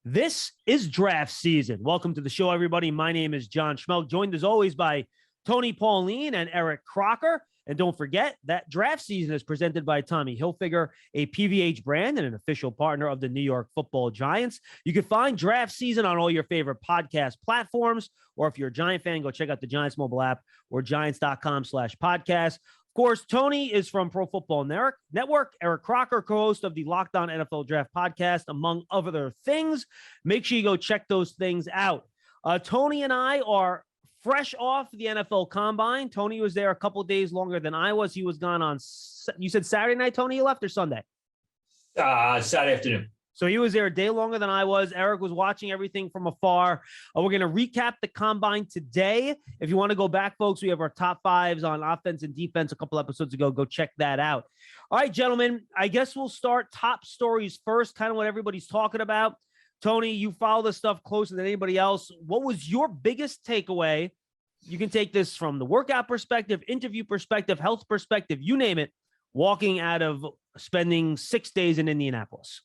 This is draft season. Welcome to the show, everybody. My name is John Schmeelk, joined as always by Tony, Pauline, and Eric Crocker. And don't forget that draft season is presented by Tommy Hilfiger, a PVH brand and an official partner of the New York Football Giants. You can find draft season on all your favorite podcast platforms, or if you're a Giant fan, go check out the Giants mobile app or giants.com/podcast. Of course, Tony is from Pro Football Network. Eric Crocker, co-host of the Locked On NFL Draft podcast, among other things. Make sure you go check those things out. Tony and I are fresh off the NFL Combine. Tony was there a couple of days longer than I was. He was gone on, you said Saturday night, Tony, you left, or Sunday? Saturday afternoon. So he was there a day longer than I was. Eric was watching everything from afar. We're going to recap the Combine today. If you want to go back, folks, we have our top fives on offense and defense a couple episodes ago. Go check that out. All right, gentlemen, I guess we'll start top stories first, kind of what everybody's talking about. Tony, you follow this stuff closer than anybody else. What was your biggest takeaway? You can take this from the workout perspective, interview perspective, health perspective, you name it, walking out of spending 6 days in Indianapolis.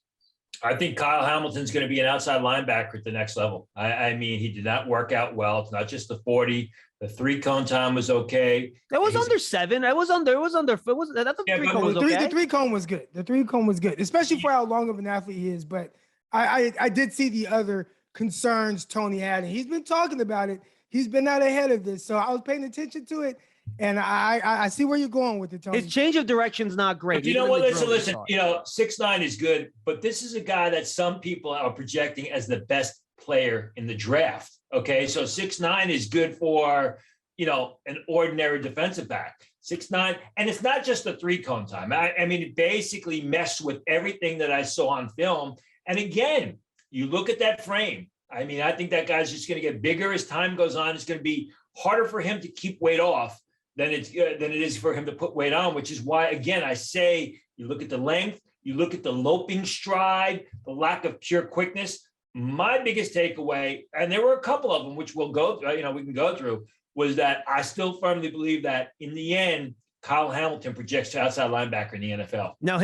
I think Kyle Hamilton's going to be an outside linebacker at the next level. I mean, he did not work out well. It's not just the 40. The 3-cone time was okay. It was under 7. It was under. That's the 3-cone was okay. The 3-cone was good. The 3-cone was good, especially for how long of an athlete he is. But I did see the other concerns Tony had, and he's been talking about it. He's been out ahead of this, so I was paying attention to it. And I see where you're going with it, Tony. His change of direction is not great. But you know what? Listen. 6'9" is good, but this is a guy that some people are projecting as the best player in the draft. Okay, so 6'9" is good for an ordinary defensive back. 6'9", and it's not just the 3-cone time. I mean, it basically meshed with everything that I saw on film. And again, you look at that frame. I mean, I think that guy's just going to get bigger as time goes on. It's going to be harder for him to keep weight off than it is for him to put weight on, which is why, again, I say you look at the length, you look at the loping stride, the lack of pure quickness. My biggest takeaway, and there were a couple of them, which we'll go, we can go through, was that I still firmly believe that in the end, Kyle Hamilton projects to outside linebacker in the NFL. Now,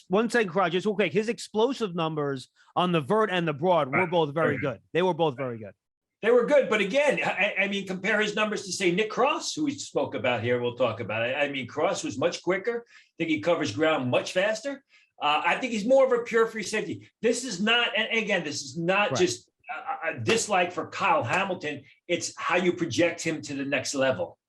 one second, Croc, just real quick. His explosive numbers on the vert and the broad were both very good. They were both very good. They were good, but again, I mean, compare his numbers to, say, Nick Cross, who we spoke about here. We'll talk about it. I mean, Cross was much quicker. I think he covers ground much faster. I think he's more of a pure free safety. This is not, and again, this is not just a dislike for Kyle Hamilton. It's how you project him to the next level.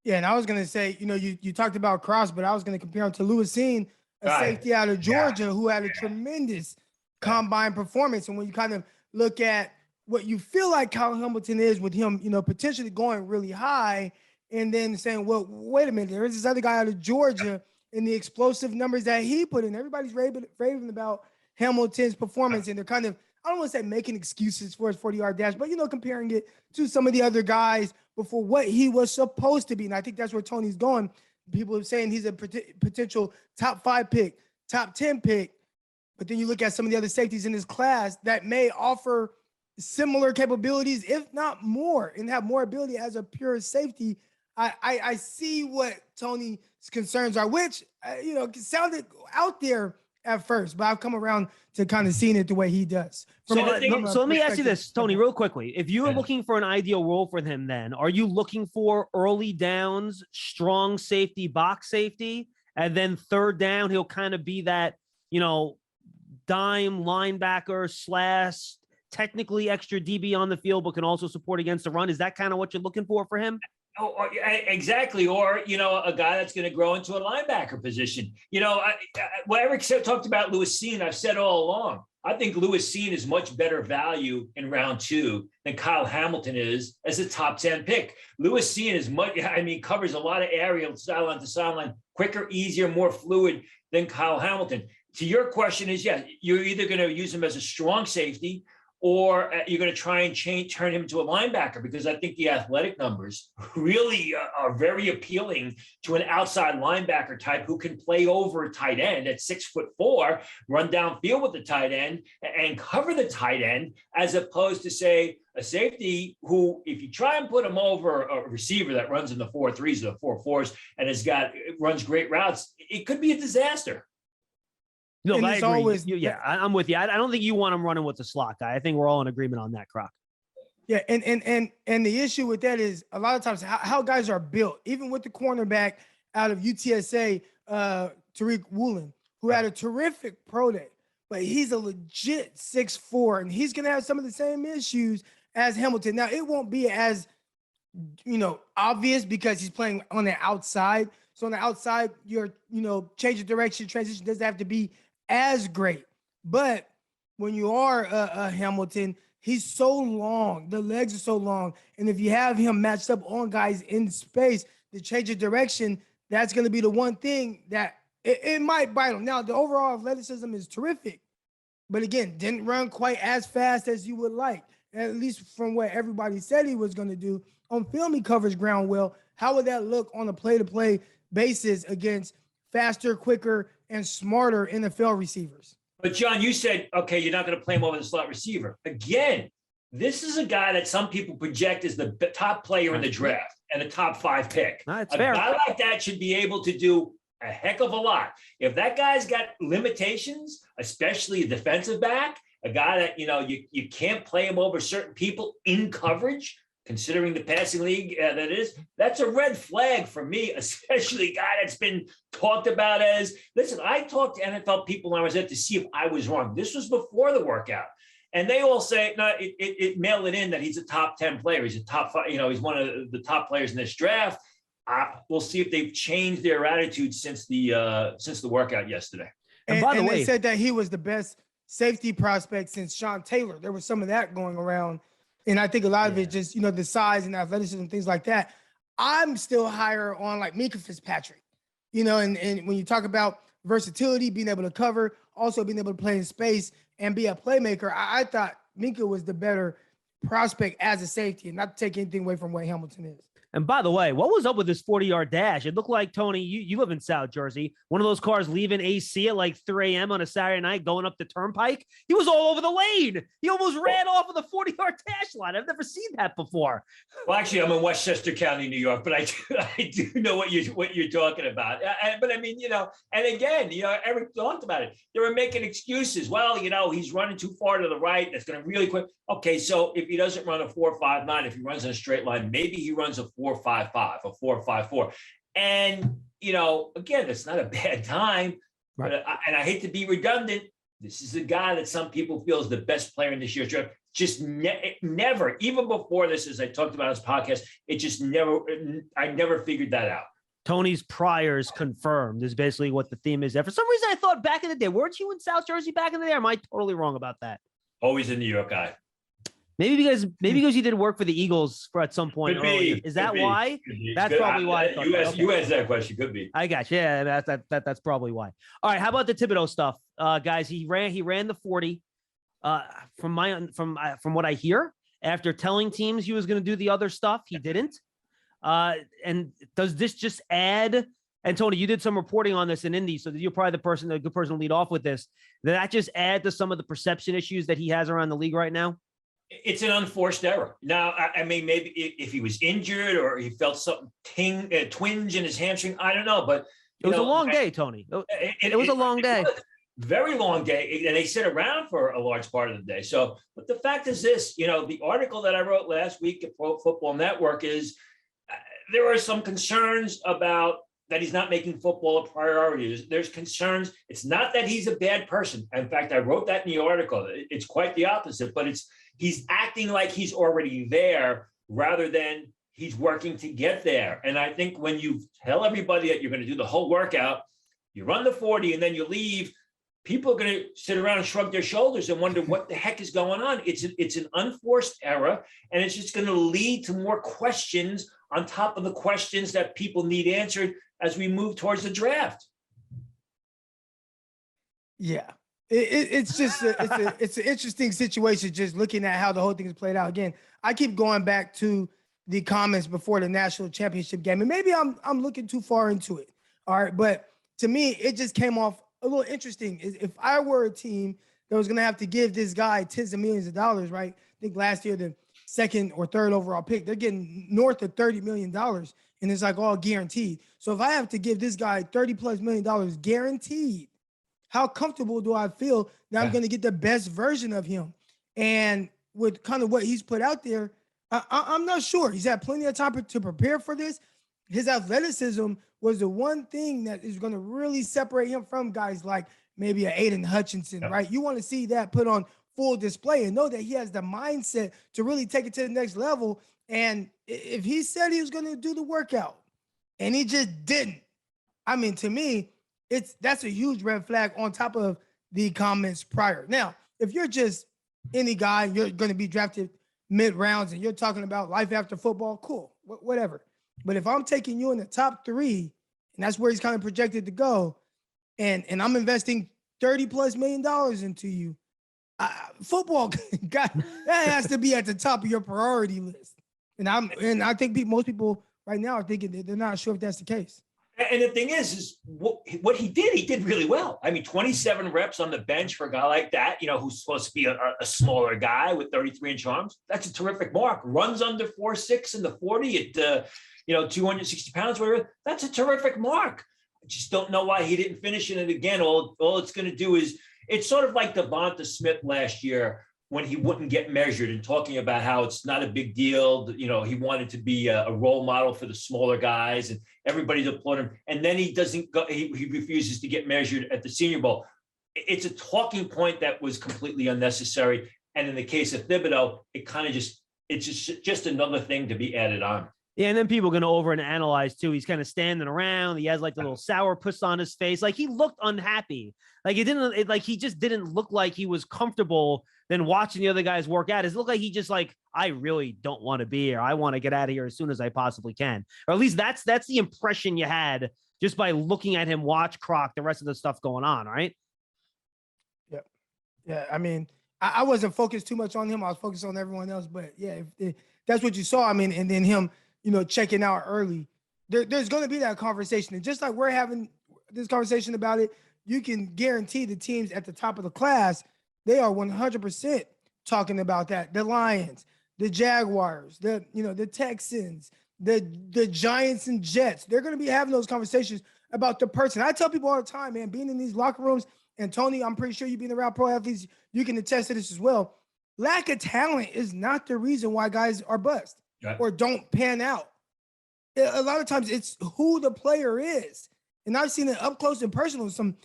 Yeah, and I was going to say, you talked about Cross, but I was going to compare him to Lewis Seen, a safety out of Georgia who had a tremendous combine performance. And when you kind of look at what you feel like Kyle Hamilton is with him, potentially going really high and then saying, well, wait a minute, there is this other guy out of Georgia and the explosive numbers that he put in. Everybody's raving about Hamilton's performance, and they're kind of, I don't want to say making excuses for his 40-yard dash, but, comparing it to some of the other guys before what he was supposed to be. And I think that's where Tony's going. People are saying he's a potential top 5 pick, top 10 pick. But then you look at some of the other safeties in his class that may offer similar capabilities, if not more, and have more ability as a pure safety. I see what Tony's concerns are, which, sounded out there at first, but I've come around to kind of seeing it the way he does. So let me ask you this, Tony, real quickly. If you were looking for an ideal role for him then, are you looking for early downs, strong safety, box safety, and then third down, he'll kind of be that, dime linebacker / technically extra DB on the field, but can also support against the run? Is that kind of what you're looking for him? Oh, exactly. Or, a guy that's going to grow into a linebacker position. What Eric talked about Lewis Seen, I've said all along, I think Lewis Seen is much better value in round 2 than Kyle Hamilton is as a top 10 pick. Lewis Seen is covers a lot of area sideline to sideline, quicker, easier, more fluid than Kyle Hamilton. To your question is, you're either going to use him as a strong safety or you're going to try and turn him into a linebacker, because I think the athletic numbers really are very appealing to an outside linebacker type who can play over a tight end at 6'4", run downfield with the tight end and cover the tight end, as opposed to, say, a safety who, if you try and put him over a receiver that runs in the 4.3s or the 4.4s and runs great routes, it could be a disaster. No, And I it's agree. always I'm with you. I don't think you want him running with the slot guy. I think we're all in agreement on that, Croc. Yeah, and the issue with that is a lot of times how guys are built. Even with the cornerback out of UTSA, Tariq Woolen, who had a terrific pro day, but he's a legit 6'4", and he's gonna have some of the same issues as Hamilton. Now it won't be as obvious because he's playing on the outside. So on the outside, your change of direction, transition doesn't have to be as great. But when you are a Hamilton, he's so long. The legs are so long. And if you have him matched up on guys in space, the change of direction, that's going to be the one thing that it might bite him. Now, the overall athleticism is terrific. But again, didn't run quite as fast as you would like, at least from what everybody said he was going to do. On film, he covers ground well. How would that look on a play-to-play basis against faster, quicker, and smarter NFL receivers? But John, you said, okay, you're not going to play him over the slot receiver. Again, this is a guy that some people project as the top player in the draft and a top 5 pick. A guy like that should be able to do a heck of a lot. If that guy's got limitations, especially a defensive back, a guy that, you can't play him over certain people in coverage, considering the passing league that's a red flag for me, especially a guy that's been talked about as, listen, I talked to NFL people when I was there to see if I was wrong. This was before the workout. And they all say, no, mail it in that he's a top 10 player. He's a top 5, he's one of the top players in this draft. We'll see if they've changed their attitude since the workout yesterday. And by the way, they said that he was the best safety prospect since Sean Taylor. There was some of that going around. And I think a lot of it just, the size and athleticism, things like that. I'm still higher on like Minkah Fitzpatrick, and when you talk about versatility, being able to cover, also being able to play in space and be a playmaker, I thought Minkah was the better prospect as a safety, and not to take anything away from what Hamilton is. And by the way, what was up with this 40-yard dash? It looked like, Tony, you live in South Jersey, one of those cars leaving AC at like 3 a.m. on a Saturday night going up the turnpike. He was all over the lane. He almost ran off of the 40-yard dash line. I've never seen that before. Well, actually, I'm in Westchester County, New York, but I do know what you're talking about. But I mean, and again, Eric talked about it. They were making excuses. Well, he's running too far to the right. That's going to really quick. Okay, so if he doesn't run a 4.59, if he runs in a straight line, maybe he runs a 4.55, a 4.54. And, again, it's not a bad time. Right. But and I hate to be redundant. This is a guy that some people feel is the best player in this year's draft. Just never, even before this, as I talked about on this podcast, I never figured that out. Tony's priors confirmed is basically what the theme is there. For some reason, I thought back in the day, weren't you in South Jersey back in the day? Or am I totally wrong about that? Always a New York guy. Maybe because you did work for the Eagles for at some point earlier. Is that why? That's probably why. You answered that question. Could be. I got you. Yeah, that's probably why. All right. How about the Thibodeau stuff, guys? He ran the 40. From what I hear, after telling teams he was going to do the other stuff, he didn't. And does this just add? And Tony, you did some reporting on this in Indy, so you're probably the good person to lead off with this. Did that just add to some of the perception issues that he has around the league right now? It's an unforced error. Now, I mean, maybe if he was injured or he felt something twinge in his hamstring, I don't know. But it was a long day, Tony. It was a long day. Very long day. And they sit around for a large part of the day. So, but the fact is this, the article that I wrote last week at Pro Football Network is there are some concerns about that he's not making football a priority. There's concerns. It's not that he's a bad person. In fact, I wrote that in the article. It's quite the opposite, but he's acting like he's already there rather than he's working to get there. And I think when you tell everybody that you're going to do the whole workout, you run the 40 and then you leave, people are going to sit around and shrug their shoulders and wonder what the heck is going on. It's an unforced error, and it's just going to lead to more questions on top of the questions that people need answered as we move towards the draft. Yeah. It's an interesting situation just looking at how the whole thing is played out. Again, I keep going back to the comments before the national championship game, and maybe I'm looking too far into it. All right, but to me, it just came off a little interesting. If I were a team that was going to have to give this guy tens of millions of dollars, right? I think last year the second or third overall pick, they're getting north of $30 million, and it's like all guaranteed. So if I have to give this guy $30+ million guaranteed, how comfortable do I feel that I'm going to get the best version of him? And with kind of what he's put out there, I'm not sure. He's had plenty of time to prepare for this. His athleticism was the one thing that is going to really separate him from guys like maybe a Aiden Hutchinson, right? You want to see that put on full display and know that he has the mindset to really take it to the next level. And if he said he was going to do the workout and he just didn't, I mean, to me, that's a huge red flag on top of the comments prior. Now, if you're just any guy, you're going to be drafted mid-rounds and you're talking about life after football, cool, whatever. But if I'm taking you in the top 3, and that's where he's kind of projected to go, and I'm investing $30+ million into you, football that has to be at the top of your priority list. And I think most people right now are thinking that they're not sure if that's the case. And the thing is what he did really well. I mean, 27 reps on the bench for a guy like that, who's supposed to be a smaller guy with 33-inch arms. That's a terrific mark. Runs under 4.6 in the 40 at 260 pounds, whatever. That's a terrific mark. I just don't know why he didn't finish in it again. All it's going to do is, it's sort of like Devonta Smith last year when he wouldn't get measured and talking about how it's not a big deal. He wanted to be a role model for the smaller guys and everybody's applauding him. And then he doesn't go, he refuses to get measured at the Senior Bowl. It's a talking point that was completely unnecessary. And in the case of Thibodeau, it's just another thing to be added on. Yeah, and then people are going to over and analyze too. He's kind of standing around. He has like the little sour puss on his face. Like he looked unhappy. Like he just didn't look like he was comfortable than watching the other guys work out. It looked like he just like, I really don't want to be here. I want to get out of here as soon as I possibly can. Or at least that's the impression you had just by looking at him watch Croc, the rest of the stuff going on, right? Yep. Yeah, I mean, I wasn't focused too much on him. I was focused on everyone else. But yeah, if that's what you saw, I mean, and then him, checking out early, there's going to be that conversation. And just like we're having this conversation about it, you can guarantee the teams at the top of the class, they are 100% talking about that. The Lions, the Jaguars, the Texans, the Giants and Jets, they're going to be having those conversations about the person. I tell people all the time, man, being in these locker rooms, and Tony, I'm pretty sure you've been around pro athletes, you can attest to this as well. Lack of talent is not the reason why guys are bust or don't pan out. A lot of times it's who the player is. And I've seen it up close and personal with some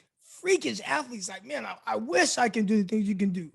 freakish athletes like, man, I wish I can do the things you can do.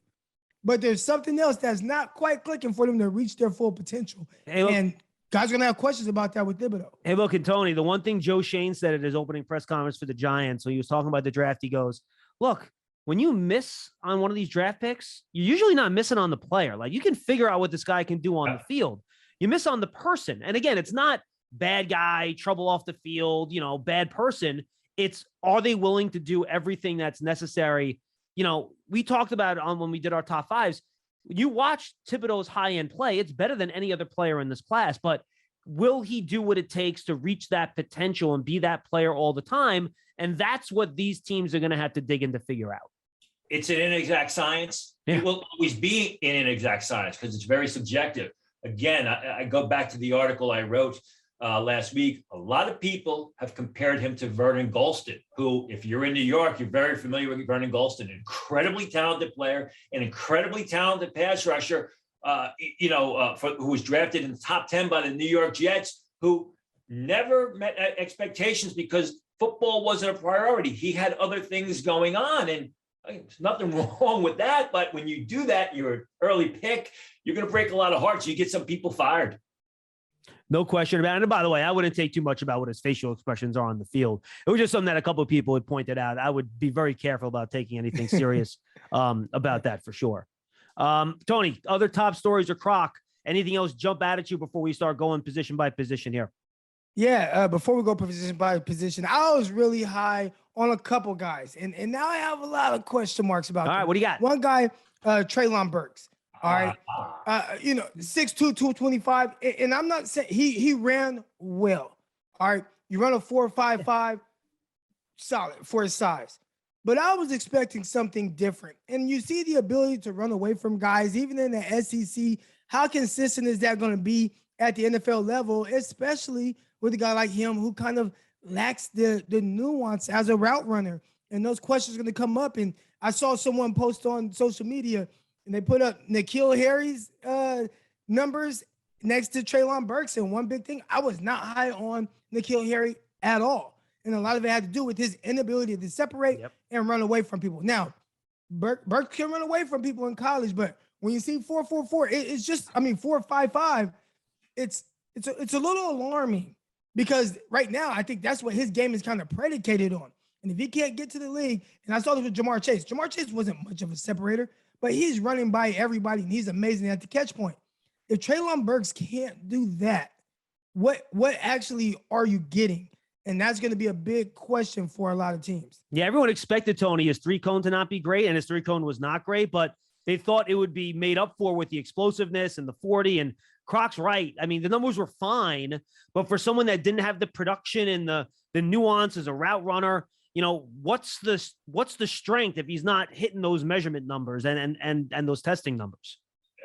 But there's something else that's not quite clicking for them to reach their full potential. And guys are going to have questions about that with Thibodeau. Hey, look, and Tony, the one thing Joe Shane said at his opening press conference for the Giants, when he was talking about the draft, he goes, look, when you miss on one of these draft picks, you're usually not missing on the player. Like, you can figure out what this guy can do on the field. You miss on the person. And again, it's not bad guy, trouble off the field, bad person. It's, are they willing to do everything that's necessary? We talked about it when we did our top 5s. You watch Thibodeau's high-end play. It's better than any other player in this class, but will he do what it takes to reach that potential and be that player all the time? And that's what these teams are going to have to dig in to figure out. It's an inexact science. Yeah. It will always be an inexact science because it's very subjective. Again, I go back to the article I wrote last week. A lot of people have compared him to Vernon Gholston, who, if you're in New York, you're very familiar with Vernon Gholston, an incredibly talented player, an incredibly talented pass rusher, who was drafted in the top 10 by the New York Jets, who never met expectations because football wasn't a priority. He had other things going on, and there's nothing wrong with that. But when you do that, you're an early pick, you're going to break a lot of hearts. You get some people fired. No question about it. And by the way, I wouldn't take too much about what his facial expressions are on the field. It was just something that a couple of people had pointed out. I would be very careful about taking anything serious about that for sure. Tony, other top stories or Croc, anything else jump out at you before we start going position by position here? Yeah, before we go position by position, I was really high on a couple guys, and now I have a lot of question marks about them. All right, what do you got? One guy, Treylon Burks. All right. 6'2", 225. And I'm not saying he ran well. All right. You run a 4.55, solid for his size. But I was expecting something different. And you see the ability to run away from guys, even in the SEC. How consistent is that going to be at the NFL level, especially with a guy like him who kind of lacks the nuance as a route runner? and those questions are going to come up. And I saw someone post on social media, and they put up N'Keal Harry's numbers next to Treylon Burks. And one big thing, I was not high on N'Keal Harry at all. And a lot of it had to do with his inability to separate and run away from people. Now, Burks can run away from people in college, but when you see 4.44, it's just, 4.55, it's a little alarming, because right now I think that's what his game is kind of predicated on. And if he can't get to the league, and I saw this with Jamar Chase. Jamar Chase wasn't much of a separator, but he's running by everybody, and he's amazing at the catch point. If Treylon Burks can't do that, what actually are you getting? And that's going to be a big question for a lot of teams. Yeah, everyone expected Tony, his three cone to not be great, and his three cone was not great, but they thought it would be made up for with the explosiveness and the 40. And Croc's right. I mean, the numbers were fine, but for someone that didn't have the production and the nuance as a route runner, what's the strength if he's not hitting those measurement numbers and those testing numbers?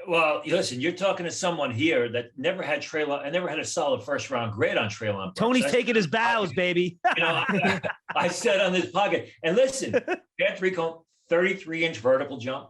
Well, listen, you're talking to someone here that never had Treylon. I never had a solid first round grade on Treylon Burks. Tony's taking his bows, baby. I said on this pocket, and listen, that three cone, 33-inch vertical jump,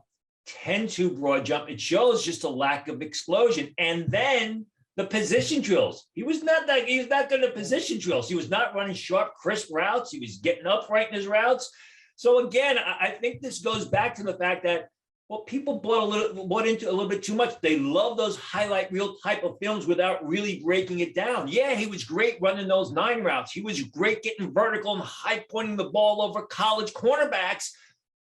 10-2 broad jump. It shows just a lack of explosion. And then the position drills. He was not good at position drills. He was not running sharp, crisp routes. He was getting upright in his routes. So again, I think this goes back to the fact that, well, people bought into a little bit too much. They love those highlight reel type of films without really breaking it down. Yeah, he was great running those 9 routes. He was great getting vertical and high pointing the ball over college cornerbacks.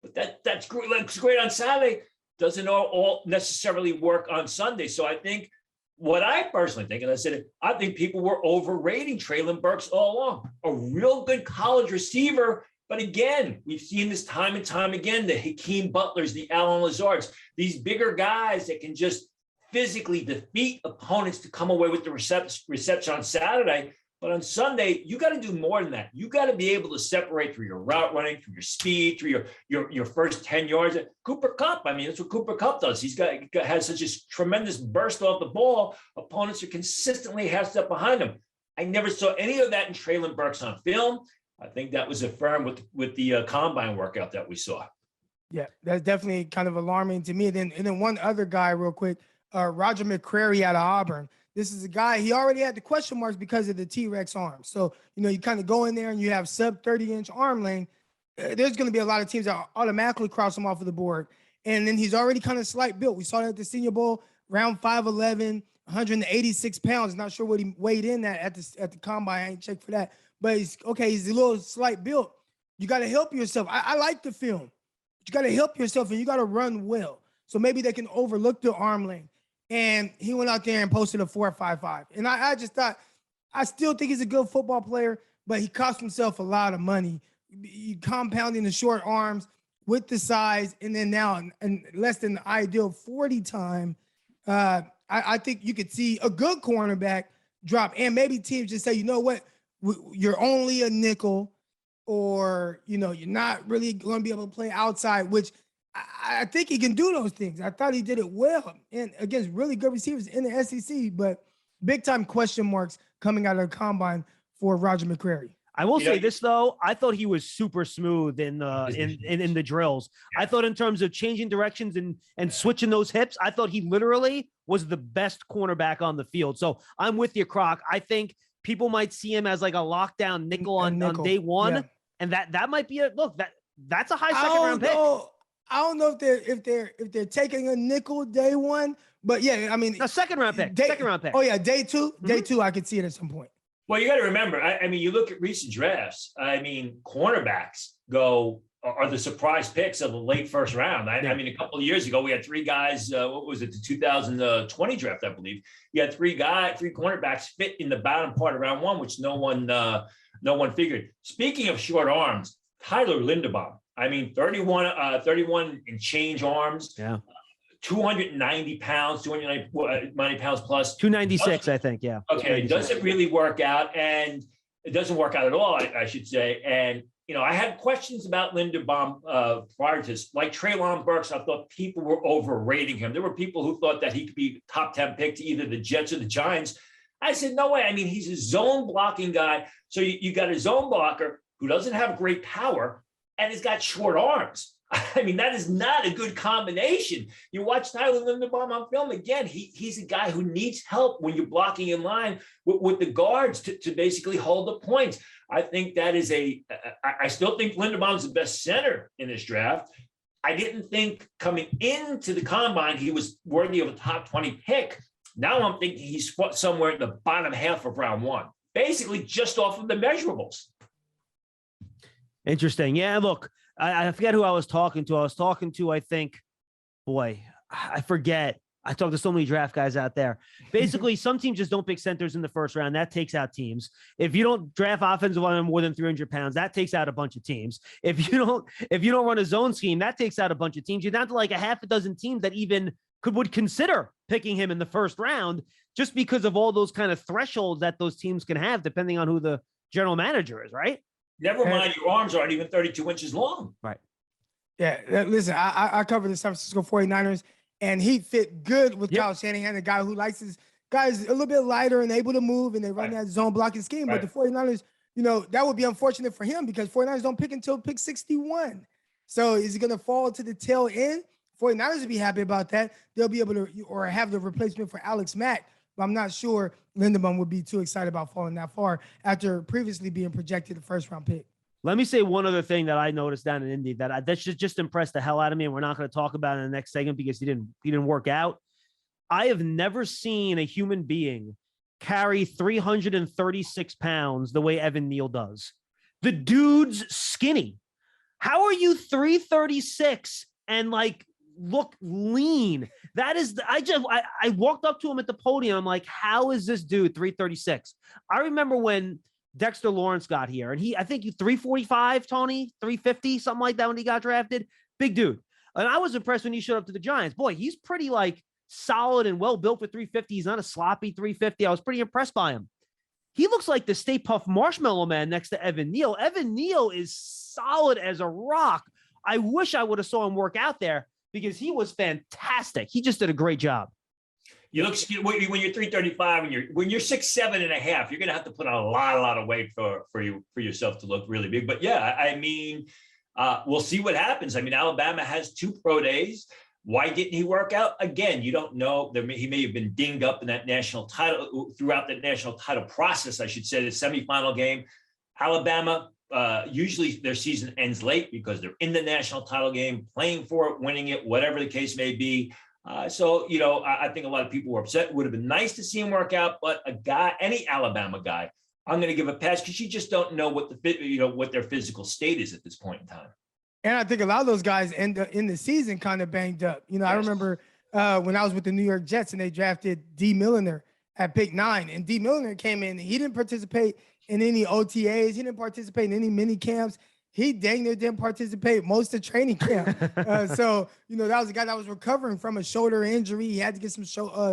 But that's great. Looks great on Saturday. Doesn't all necessarily work on Sunday. So I think what I personally think, and I said it, I think people were overrating Treylon Burks all along. A real good college receiver. But again, we've seen this time and time again, the Hakeem Butlers, the Alan Lazards, these bigger guys that can just physically defeat opponents to come away with the reception on Saturday. But on Sunday, you got to do more than that. You got to be able to separate through your route running, through your speed, through your first 10 yards. Cooper Kupp, that's what Cooper Kupp does. Has such a tremendous burst off the ball. Opponents are consistently half step behind him. I never saw any of that in Treylon Burks on film. I think that was affirmed with the combine workout that we saw. Yeah, that's definitely kind of alarming to me. And then one other guy real quick, Roger McCreary out of Auburn. This is a guy, he already had the question marks because of the T-Rex arm. So, you kind of go in there and you have sub 30-inch arm length. There's going to be a lot of teams that automatically cross him off of the board. And then he's already kind of slight built. We saw that at the Senior Bowl, round 5'11", 186 pounds. Not sure what he weighed in at the combine. I ain't checked for that. But he's a little slight built. You got to help yourself. I like the film. But you got to help yourself, and you got to run well. So maybe they can overlook the arm length. And he went out there and posted a 4.55. And I just thought, I still think he's a good football player, but he cost himself a lot of money. Compounding the short arms with the size, and then now in less than the ideal 40 time, I think you could see a good cornerback drop. And maybe teams just say, you know what? You're only a nickel, or, you're not really going to be able to play outside, which I think he can do those things. I thought he did it well and against really good receivers in the SEC, but big time question marks coming out of the combine for Roger McCreary. I will say this though, I thought he was super smooth in the drills. I thought in terms of changing directions and switching those hips, I thought he literally was the best cornerback on the field. So I'm with you, Croc. I think people might see him as like a lockdown nickel on day one, and that might be that's a high second round pick. I don't know if they're taking a nickel day one, but yeah, a second round pick. Second round pick. Oh yeah, day two. Day two, I could see it at some point. Well, you got to remember, you look at recent drafts. Cornerbacks are the surprise picks of the late first round. A couple of years ago, we had 3 guys. What was it? The 2020 draft, I believe. You had 3 cornerbacks fit in the bottom part of round 1, which no one figured. Speaking of short arms, Tyler Linderbaum. 31 and change arms. Yeah. 290 pounds, 290 pounds plus. 296, I think. Yeah. Okay. It doesn't really work out, and it doesn't work out at all, I should say. And, I had questions about Linderbaum prior to this. Like Treylon Burks, I thought people were overrating him. There were people who thought that he could be top 10 pick to either the Jets or the Giants. I said, no way. He's a zone blocking guy. So you got a zone blocker who doesn't have great power, and he's got short arms. I mean, that is not a good combination. You watch Tyler Linderbaum on film again. He's a guy who needs help when you're blocking in line with the guards to basically hold the points. I think that is I still think Linderbaum's the best center in this draft. I didn't think coming into the combine he was worthy of a top 20 pick. Now I'm thinking he's somewhere in the bottom half of round 1, basically just off of the measurables. Interesting. Yeah, look, I forget who I was talking to. I think, boy, I forget. I talk to so many draft guys out there. Basically, some teams just don't pick centers in the first round. That takes out teams. If you don't draft offensive linemen more than 300 pounds, that takes out a bunch of teams. If you don't run a zone scheme, that takes out a bunch of teams. You're down to like a half a dozen teams that even would consider picking him in the first round just because of all those kind of thresholds that those teams can have, depending on who the general manager is, right? Never mind, your arms aren't even 32 inches long. Right. Yeah, listen, I covered the San Francisco 49ers, and he fit good with Kyle Shanahan, a guy who likes his guys a little bit lighter and able to move, and they run that zone blocking scheme. But the 49ers, that would be unfortunate for him because 49ers don't pick until pick 61. So is he going to fall to the tail end? 49ers will be happy about that. They'll be able to or have the replacement for Alex Mack. But I'm not sure Linderbaum would be too excited about falling that far after previously being projected a first-round pick. Let me say one other thing that I noticed down in Indy that just impressed the hell out of me, and we're not going to talk about it in the next segment because he didn't work out. I have never seen a human being carry 336 pounds the way Evan Neal does. The dude's skinny. How are you 336 and look lean? That is, I walked up to him at the podium. I'm like, how is this dude 336? I remember when Dexter Lawrence got here, and I think 345, Tony, 350, something like that when he got drafted. Big dude. And I was impressed when he showed up to the Giants. Boy, he's pretty solid and well built for 350. He's not a sloppy 350. I was pretty impressed by him. He looks like the Stay Puft Marshmallow Man next to Evan Neal. Evan Neal is solid as a rock. I wish I would have saw him work out there because he was fantastic. He just did a great job. You look when you're 335 and when you're 6'7.5", you're gonna have to put on a lot of weight for yourself to look really big. But yeah, I mean, we'll see what happens. I mean, Alabama has 2 pro days. Why didn't he work out? Again, you don't know. He may have been dinged up in that national title throughout the national title process, I should say, the semifinal game. Alabama, usually their season ends late because they're in the national title game, playing for it, winning it, whatever the case may be. So I think a lot of people were upset. It would have been nice to see him work out, but any Alabama guy, I'm going to give a pass because you just don't know what their physical state is at this point in time. And I think a lot of those guys end up in the season kind of banged up. Yes. I remember when I was with the New York Jets and they drafted D. Milliner at pick 9, and D. Milliner came in. He didn't participate in any OTAs. He didn't participate in any mini camps. He dang near didn't participate most of training camp. So, that was a guy that was recovering from a shoulder injury. He had to get some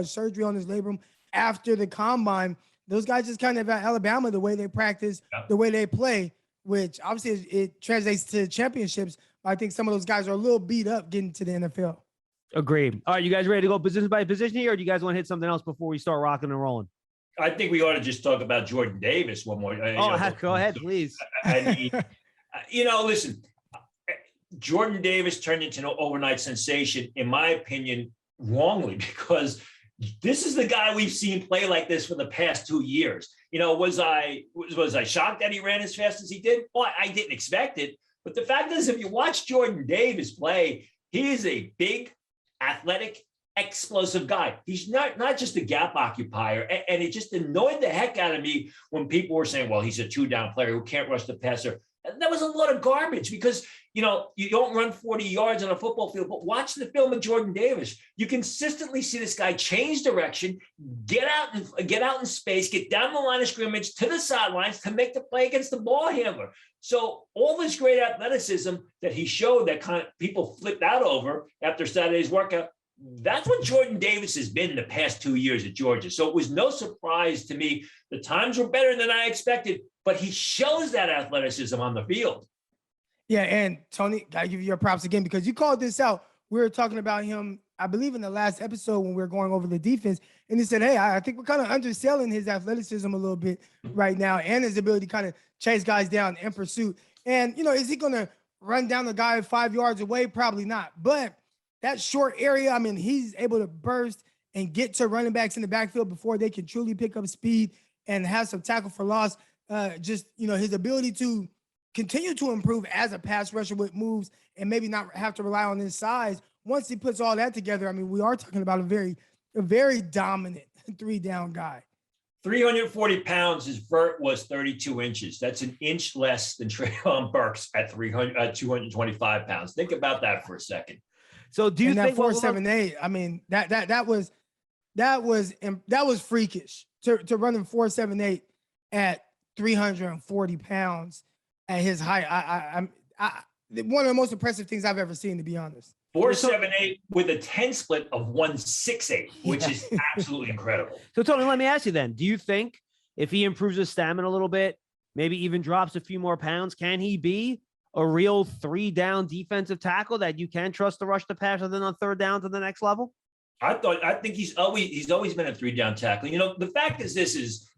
surgery on his labrum after the combine. Those guys just kind of at Alabama, the way they practice, the way they play, which obviously it translates to championships. But I think some of those guys are a little beat up getting to the NFL. Agreed. All right, you guys ready to go position by position here, or do you guys want to hit something else before we start rocking and rolling? I think we ought to just talk about Jordan Davis one more. Go ahead, please. I mean, listen, Jordan Davis turned into an overnight sensation, in my opinion, wrongly, because this is the guy we've seen play like this for the past 2 years. Was I shocked that he ran as fast as he did? Well, I didn't expect it. But the fact is, if you watch Jordan Davis play, he is a big, athletic, explosive guy. He's not just a gap occupier. And it just annoyed the heck out of me when people were saying, well, he's a 2-down player who can't rush the passer. That was a lot of garbage because, you don't run 40 yards on a football field, but watch the film of Jordan Davis. You consistently see this guy change direction, get out in space, get down the line of scrimmage to the sidelines to make the play against the ball handler. So all this great athleticism that he showed that kind of people flipped out over after Saturday's workout, that's what Jordan Davis has been in the past 2 years at Georgia. So it was no surprise to me. The times were better than I expected, but he shows that athleticism on the field. Yeah, and Tony, I give you your props again because you called this out. We were talking about him, I believe, in the last episode when we were going over the defense, and he said, hey, I think we're kind of underselling his athleticism a little bit right now and his ability to kind of chase guys down in pursuit. And, is he going to run down the guy 5 yards away? Probably not. But that short area, I mean, he's able to burst and get to running backs in the backfield before they can truly pick up speed and have some tackle for loss. Just, his ability to continue to improve as a pass rusher with moves and maybe not have to rely on his size. Once he puts all that together, I mean, we are talking about a very dominant 3-down guy. 340 pounds. His vert was 32 inches. That's an inch less than Treylon Burks at 225 pounds. Think about that for a second. So do you think 4.78? I mean, that was freakish to run him 4.78 at 340 pounds at his height. One of the most impressive things I've ever seen, to be honest. 4.78 with a 10 split of 1.68, which is absolutely incredible. So Tony, let me ask you then, do you think if he improves his stamina a little bit, maybe even drops a few more pounds, can he be a real 3-down defensive tackle that you can trust to rush the passer then on 3rd down to the next level? I think he's always been a 3-down tackle. The fact is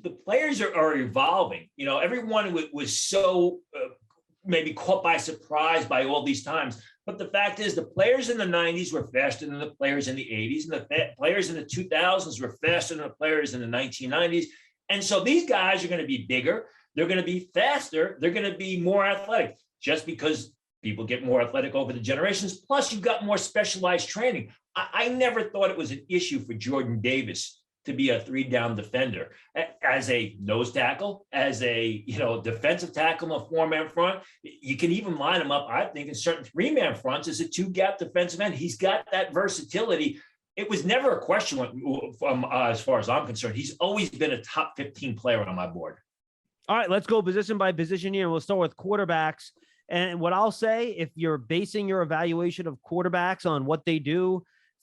the players are evolving. Everyone was so maybe caught by surprise by all these times. But the fact is the players in the 90s were faster than the players in the 80s, and the players in the 2000s were faster than the players in the 1990s. And so these guys are going to be bigger. They're going to be faster. They're going to be more athletic just because people get more athletic over the generations. Plus, you've got more specialized training. I never thought it was an issue for Jordan Davis to be a 3-down defender as a nose tackle, as a defensive tackle in a 4-man front. You can even line him up, I think, in certain 3-man fronts as a 2-gap defensive end. He's got that versatility. It was never a question as far as I'm concerned. He's always been a top 15 player on my board. All right, let's go position by position here. And we'll start with quarterbacks. And what I'll say, if you're basing your evaluation of quarterbacks on what they do,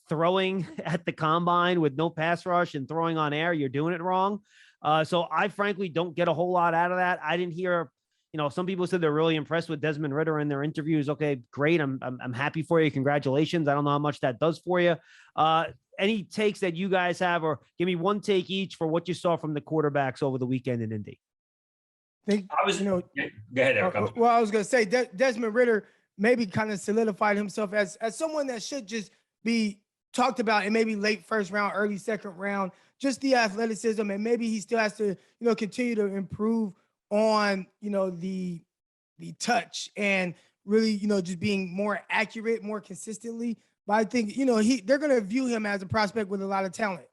throwing at the combine with no pass rush and throwing on air, you're doing it wrong. So I frankly don't get a whole lot out of that. I didn't hear, some people said they're really impressed with Desmond Ridder in their interviews. Okay, great. I'm happy for you. Congratulations. I don't know how much that does for you. Any takes that you guys have, or give me one take each for what you saw from the quarterbacks over the weekend in Indy. Go ahead, Eric. Well, I was going to say Desmond Ridder maybe kind of solidified himself as someone that should just be talked about in maybe late 1st round, early 2nd round, just the athleticism. And maybe he still has to, continue to improve on, the touch and really, just being more accurate, more consistently. But I think, they're going to view him as a prospect with a lot of talent.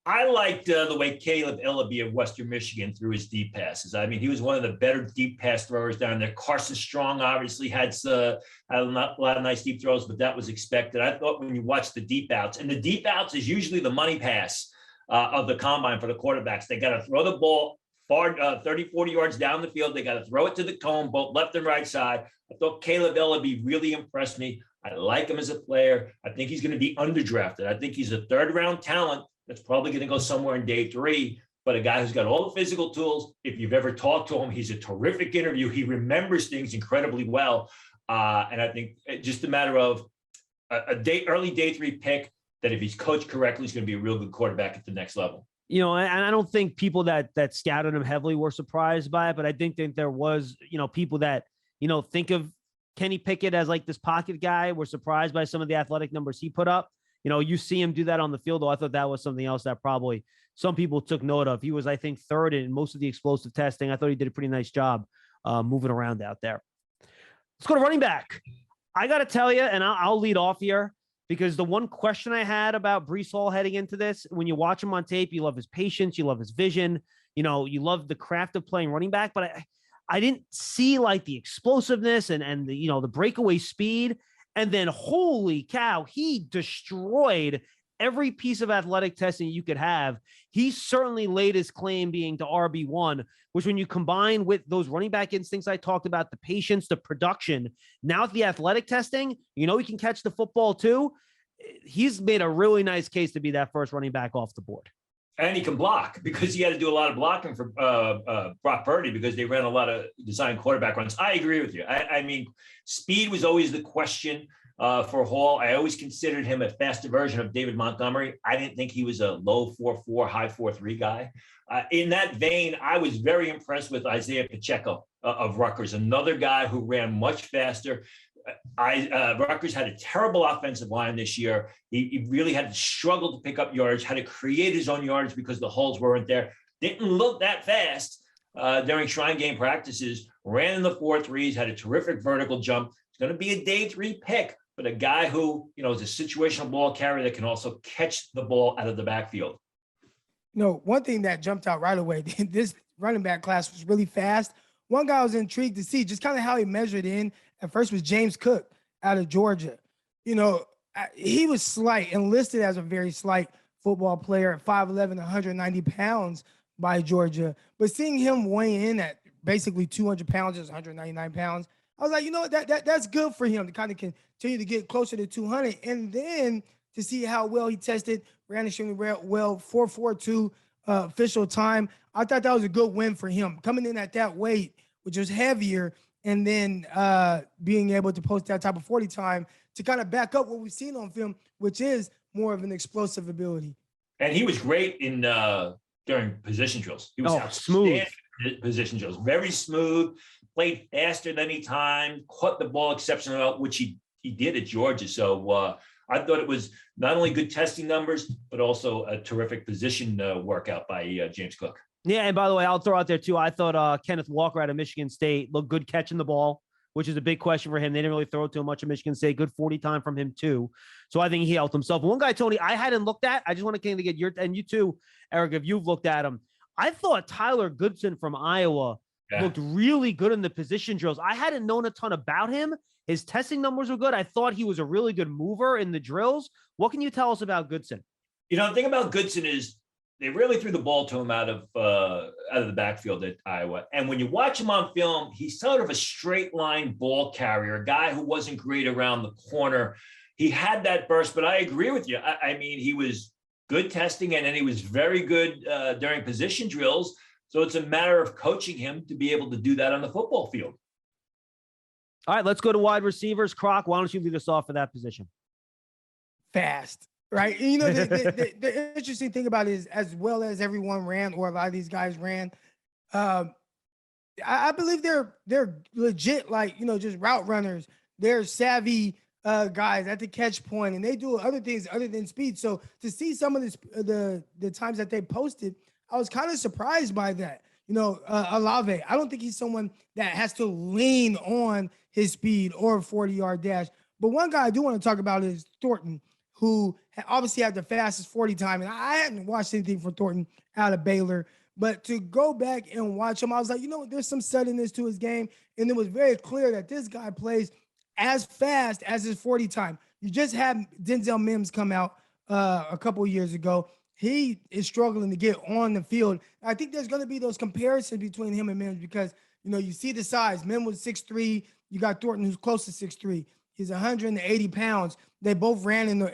I liked the way Caleb Ellaby of Western Michigan threw his deep passes. I mean, he was one of the better deep pass throwers down there. Carson Strong obviously had a lot of nice deep throws, but that was expected. I thought when you watch the deep outs, and the deep outs is usually the money pass of the combine for the quarterbacks. They got to throw the ball far 30, 40 yards down the field. They got to throw it to the cone, both left and right side. I thought Caleb Ellaby really impressed me. I like him as a player. I think he's going to be underdrafted. I think he's a 3rd-round talent that's probably going to go somewhere in day 3, but a guy who's got all the physical tools. If you've ever talked to him, he's a terrific interview. He remembers things incredibly well. And I think just a matter of early day 3 pick that if he's coached correctly, he's going to be a real good quarterback at the next level. And I don't think people that scouted him heavily were surprised by it, but I think that there was, people that, think of Kenny Pickett as like this pocket guy were surprised by some of the athletic numbers he put up. You see him do that on the field, though. I thought that was something else that probably some people took note of. He was, I think, 3rd in most of the explosive testing. I thought he did a pretty nice job moving around out there. Let's go to running back. I got to tell you, and I'll lead off here, because the one question I had about Breece Hall heading into this, when you watch him on tape, you love his patience, you love his vision, you love the craft of playing running back, but I didn't see like the explosiveness and the, the breakaway speed. And then, holy cow, he destroyed every piece of athletic testing you could have. He certainly laid his claim being to RB1, which when you combine with those running back instincts I talked about, the patience, the production, now with the athletic testing, he can catch the football too. He's made a really nice case to be that first running back off the board. And he can block, because he had to do a lot of blocking for Brock Purdy because they ran a lot of design quarterback runs. I agree with you. I mean, speed was always the question for Hall. I always considered him a faster version of David Montgomery. I didn't think he was a low 4.4, high 4.3 guy. In that vein, I was very impressed with Isaiah Pacheco of Rutgers, another guy who ran much faster. Rutgers had a terrible offensive line this year. He really had to struggle to pick up yards, had to create his own yards because the holes weren't there. Didn't look that fast during Shrine Game practices. Ran in the 4.3s, had a terrific vertical jump. It's going to be a day 3 pick, but a guy who, is a situational ball carrier that can also catch the ball out of the backfield. One thing that jumped out right away, this running back class was really fast. One guy I was intrigued to see just kind of how he measured in at first was James Cook out of Georgia. He was slight and listed as a very slight football player at 5'11", 190 pounds by Georgia. But seeing him weigh in at basically 200 pounds, just 199 pounds, I was like, that's good for him to kind of continue to get closer to 200. And then to see how well he tested, ran extremely well, 4.42 official time. I thought that was a good win for him. Coming in at that weight, which was heavier, and then being able to post that type of 40 time to kind of back up what we've seen on film, which is more of an explosive ability. And he was great in during position drills. He was smooth position drills, very smooth, played faster than any time, caught the ball exceptionally well, which he did at Georgia. So I thought it was not only good testing numbers, but also a terrific position workout by James Cook. Yeah, and by the way, I'll throw out there too, I thought Kenneth Walker out of Michigan State looked good catching the ball, which is a big question for him. They didn't really throw it to him much at Michigan State. Good 40 time from him too. So I think he helped himself. One guy, Tony, I hadn't looked at. I just want to kind of get your, and you too, Eric, if you've looked at him. I thought Tyler Goodson from Iowa looked really good in the position drills. I hadn't known a ton about him. His testing numbers were good. I thought he was a really good mover in the drills. What can you tell us about Goodson? The thing about Goodson is they really threw the ball to him out of the backfield at Iowa. And when you watch him on film, he's sort of a straight line ball carrier, a guy who wasn't great around the corner. He had that burst, but I agree with you. I mean, he was good testing, and then he was very good during position drills. So it's a matter of coaching him to be able to do that on the football field. All right, let's go to wide receivers. Croc, why don't you lead us off for that position? Fast, right? And, the interesting thing about it is, as well as everyone ran, or a lot of these guys ran, I believe they're legit, just route runners. They're savvy guys at the catch point, and they do other things other than speed. So to see some of the times that they posted, I was kind of surprised by that. Olave, I don't think he's someone that has to lean on his speed or a 40-yard dash. But one guy I do want to talk about is Thornton, who obviously had the fastest 40 time. And I hadn't watched anything from Thornton out of Baylor. But to go back and watch him, I was like, there's some suddenness to his game. And it was very clear that this guy plays as fast as his 40 time. You just had Denzel Mims come out a couple of years ago. He is struggling to get on the field. I think there's going to be those comparisons between him and Mims because, you see the size. Mims was 6'3". You got Thornton, who's close to 6'3". He's 180 pounds. They both ran in the,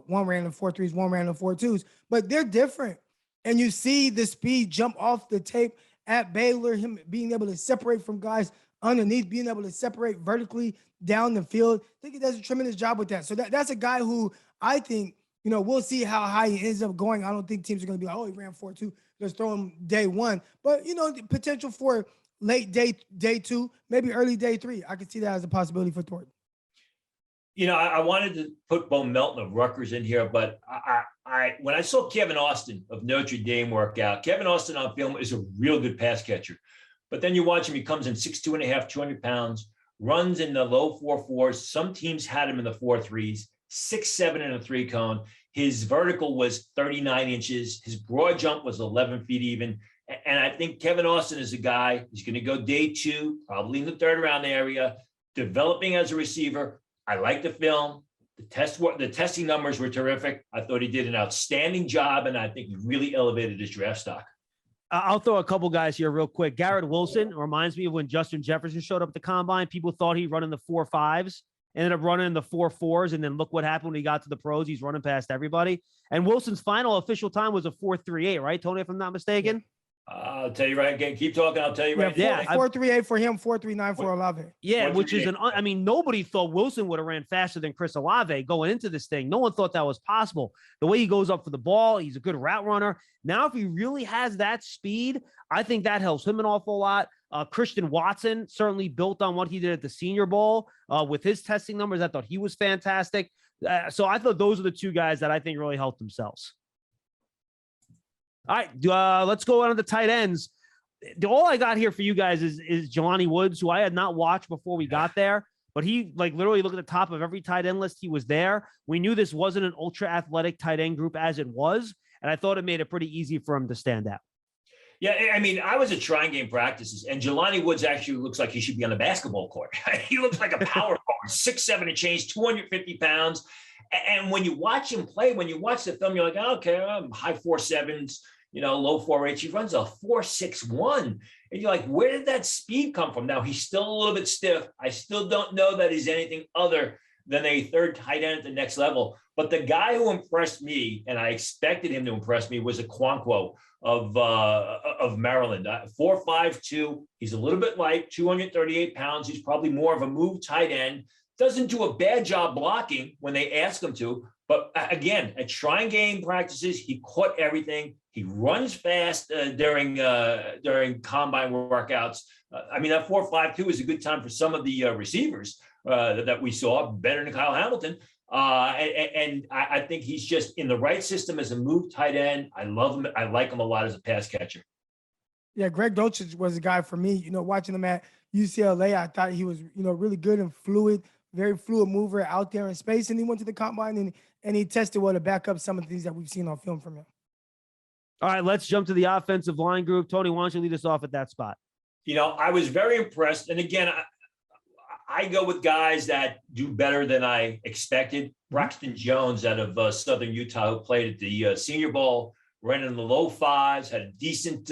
one ran in 4.3s, one ran in 4.2s, but they're different. And you see the speed jump off the tape at Baylor, him being able to separate from guys underneath, being able to separate vertically down the field. I think he does a tremendous job with that. So that's a guy who I think, we'll see how high he ends up going. I don't think teams are going to be like, oh, he ran 4.2. Let's throw him day one. But, the potential for late day 2, maybe early day 3. I could see that as a possibility for Thornton. I wanted to put Bo Melton of Rutgers in here, but I when I saw Kevin Austin of Notre Dame work out, Kevin Austin on film is a real good pass catcher. But then you watch him, he comes in 6'2.5", 200 pounds, runs in the low 4.4s. Some teams had him in the 4.3s, 6'7" in a 3-cone. His vertical was 39 inches. His broad jump was 11 feet even. And I think Kevin Austin is a guy who's going to go day 2, probably in the 3rd round area, developing as a receiver. I like the film. The testing numbers were terrific. I thought he did an outstanding job, and I think he really elevated his draft stock. I'll throw a couple guys here real quick. Garrett Wilson reminds me of when Justin Jefferson showed up at the combine. People thought he'd run in the 4.5s, ended up running in the 4.4s, and then look what happened when he got to the pros. He's running past everybody. And Wilson's final official time was a 4.38, right, Tony, if I'm not mistaken? I'll tell you right again. Keep talking. I'll tell you right. Yeah, 4.38 for him, 4.39 for Olave. Yeah, which is nobody thought Wilson would have ran faster than Chris Olave going into this thing. No one thought that was possible. The way he goes up for the ball, he's a good route runner. Now, if he really has that speed, I think that helps him an awful lot. Christian Watson certainly built on what he did at the Senior Bowl with his testing numbers. I thought he was fantastic. So I thought those are the two guys that I think really helped themselves. All right, let's go on to the tight ends. All I got here for you guys is Jelani Woods, who I had not watched before we got there, but he literally look at the top of every tight end list. He was there. We knew this wasn't an ultra athletic tight end group as it was, and I thought it made it pretty easy for him to stand out. Yeah, I mean, I was at trying game practices, and Jelani Woods actually looks like he should be on the basketball court. He looks like a power forward, 6'7" and change, 250 pounds. And when you watch him play, when you watch the film, you're like, oh, okay, high 4.7s, low 4.8s. He runs a 4.61. And you're like, where did that speed come from? Now, he's still a little bit stiff. I still don't know that he's anything other than a third tight end at the next level. But the guy who impressed me, and I expected him to impress me, was Okonkwo of Maryland. 4.52. He's a little bit light, 238 pounds. He's probably more of a move tight end. Doesn't do a bad job blocking when they ask him to. But again, at trying game practices, he caught everything. He runs fast during combine workouts. I mean, that 4.52 is a good time for some of the receivers that we saw, better than Kyle Hamilton. And I think he's just in the right system as a move tight end. I love him. I like him a lot as a pass catcher. Yeah, Greg Dulcich was a guy for me. Watching him at UCLA, I thought he was, really good and fluid, very fluid mover out there in space. And he went to the combine and he tested well to back up some of the things that we've seen on film from him. All right, let's jump to the offensive line group. Tony, why don't you lead us off at that spot? I was very impressed. And again, I go with guys that do better than I expected. Braxton Jones out of Southern Utah, who played at the Senior Bowl, ran in the low 5s, had a decent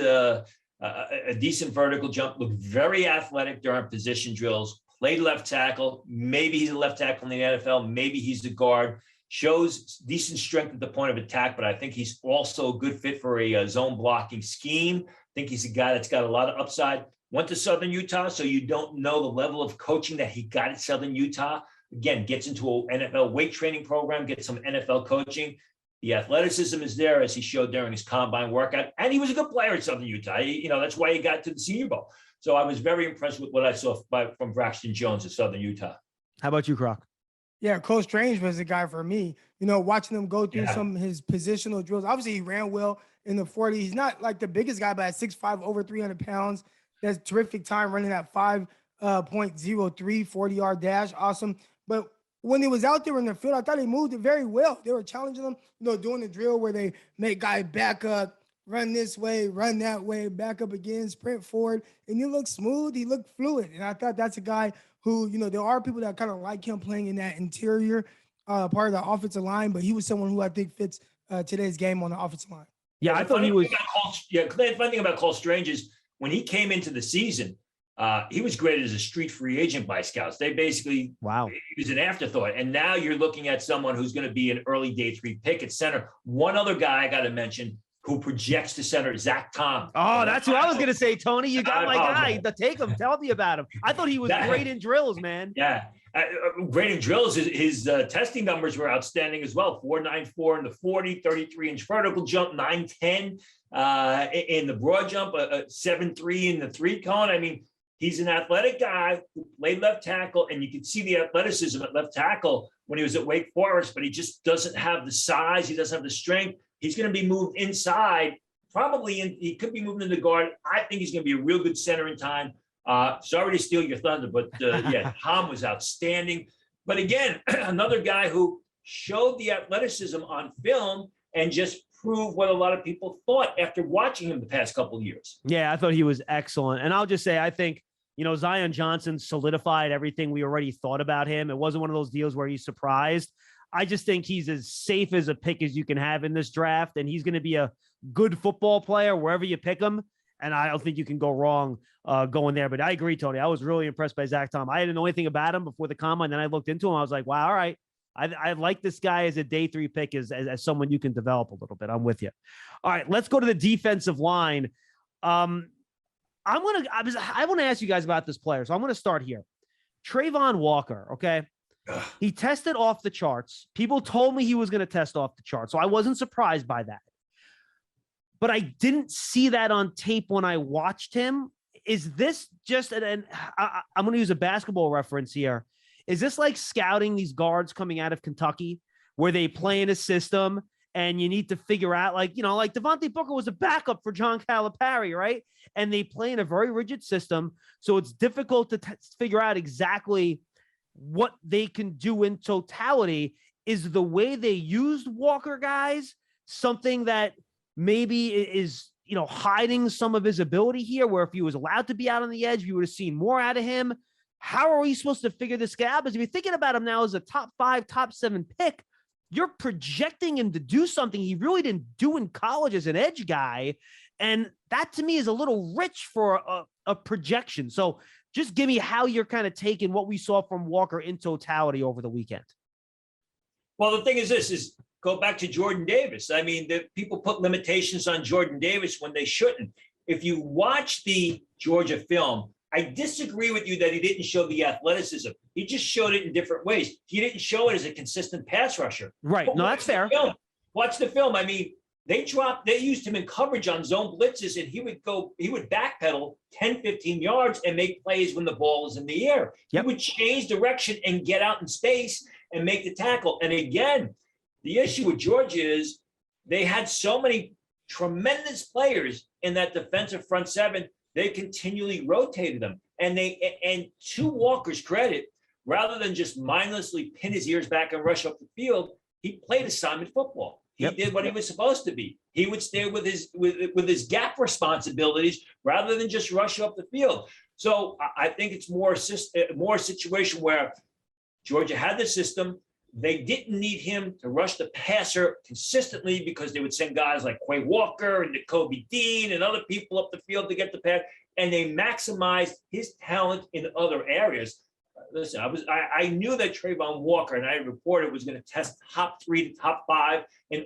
vertical jump, looked very athletic during position drills, played left tackle. Maybe he's a left tackle in the NFL. Maybe he's the guard. Shows decent strength at the point of attack, but I think he's also a good fit for a zone blocking scheme. I think he's a guy that's got a lot of upside. Went to Southern Utah, so you don't know the level of coaching that he got at Southern Utah. Again, gets into an NFL weight training program, gets some NFL coaching. The athleticism is there, as he showed during his combine workout, and he was a good player at Southern Utah. That's why he got to the Senior Bowl. So I was very impressed with what I saw from Braxton Jones at Southern Utah. How about you, Croc? Yeah, Cole Strange was the guy for me. Watching him go through some of his positional drills. Obviously, he ran well in the 40. He's not like the biggest guy, but at 6'5", over 300 pounds. That's terrific time running at 5.03, 40-yard dash. Awesome. But when he was out there in the field, I thought he moved it very well. They were challenging him, doing the drill where they make guy back up, run this way, run that way, back up again, sprint forward. And he looked smooth. He looked fluid. And I thought that's a guy who, there are people that kind of like him playing in that interior part of the offensive line, but he was someone who I think fits today's game on the offensive line. Yeah, I thought he was. The funny thing about Cole Strange is when he came into the season, he was graded as a street free agent by scouts. They basically, he was an afterthought. And now you're looking at someone who's going to be an early day 3 pick at center. One other guy I got to mention who projects to center, Zach Tom. Oh, that's what I was going to say, Tony. You got my guy. Take him. Tell me about him. I thought he was great in drills, man. Yeah. Great in drills. His testing numbers were outstanding as well. 4.94 in the 40, 33-inch vertical jump, 9.10 in the broad jump, 7.3 in the 3-cone. I mean, he's an athletic guy who played left tackle, and you can see the athleticism at left tackle when he was at Wake Forest, but he just doesn't have the size. He doesn't have the strength. He's going to be moved inside, he could be moved into guard. I think he's going to be a real good center in time. Sorry to steal your thunder, but Tom was outstanding. But again, another guy who showed the athleticism on film and just proved what a lot of people thought after watching him the past couple of years. Yeah, I thought he was excellent. And I'll just say, I think, Zion Johnson solidified everything we already thought about him. It wasn't one of those deals where he's surprised. I just think he's as safe as a pick as you can have in this draft, and he's going to be a good football player wherever you pick him. And I don't think you can go wrong going there. But I agree, Tony. I was really impressed by Zach Tom. I didn't know anything about him before the combine. Then I looked into him. I was like, wow, all right. I like this guy as a day 3 pick as someone you can develop a little bit. I'm with you. All right, let's go to the defensive line. I want to ask you guys about this player. So I'm going to start here. Trayvon Walker, okay? He tested off the charts. People told me he was going to test off the charts, so I wasn't surprised by that. But I didn't see that on tape when I watched him. is this just I'm going to use a basketball reference here. Is this like scouting these guards coming out of Kentucky where they play in a system and you need to figure out, like, you know, like Devontae Booker was a backup for John Calipari, right? And they play in a very rigid system. So it's difficult to figure out exactly what they can do in totality. Is the way they used Walker, guys, something that maybe is, you know, hiding some of his ability here, where if he was allowed to be out on the edge, you would have seen more out of him? How are we supposed to figure this guy out? Because if you're thinking about him now as a top 5, top 7 pick, you're projecting him to do something he really didn't do in college as an edge guy. And that to me is a little rich for a projection. So just give me how you're kind of taking what we saw from Walker in totality over the weekend. Well, the thing is this, is go back to Jordan Davis. I mean, the people put limitations on Jordan Davis when they shouldn't. If you watch the Georgia film, I disagree with you that he didn't show the athleticism. He just showed it in different ways. He didn't show it as a consistent pass rusher. Right. But no, that's fair. Watch the film. I mean, they used him in coverage on zone blitzes, and he would backpedal 10, 15 yards and make plays when the ball is in the air. Yep. He would change direction and get out in space and make the tackle. And again, the issue with Georgia is they had so many tremendous players in that defensive front seven. They continually rotated them. And to Walker's credit, rather than just mindlessly pin his ears back and rush up the field, he played assignment football. He did what he was supposed to be. He would stay with his gap responsibilities rather than just rush up the field. So I think it's more a situation where Georgia had the system. They didn't need him to rush the passer consistently because they would send guys like Quay Walker and Kobe Dean and other people up the field to get the pass, and they maximized his talent in other areas. Listen, I knew that Trayvon Walker, and I reported, was going to test top 3 to top 5 in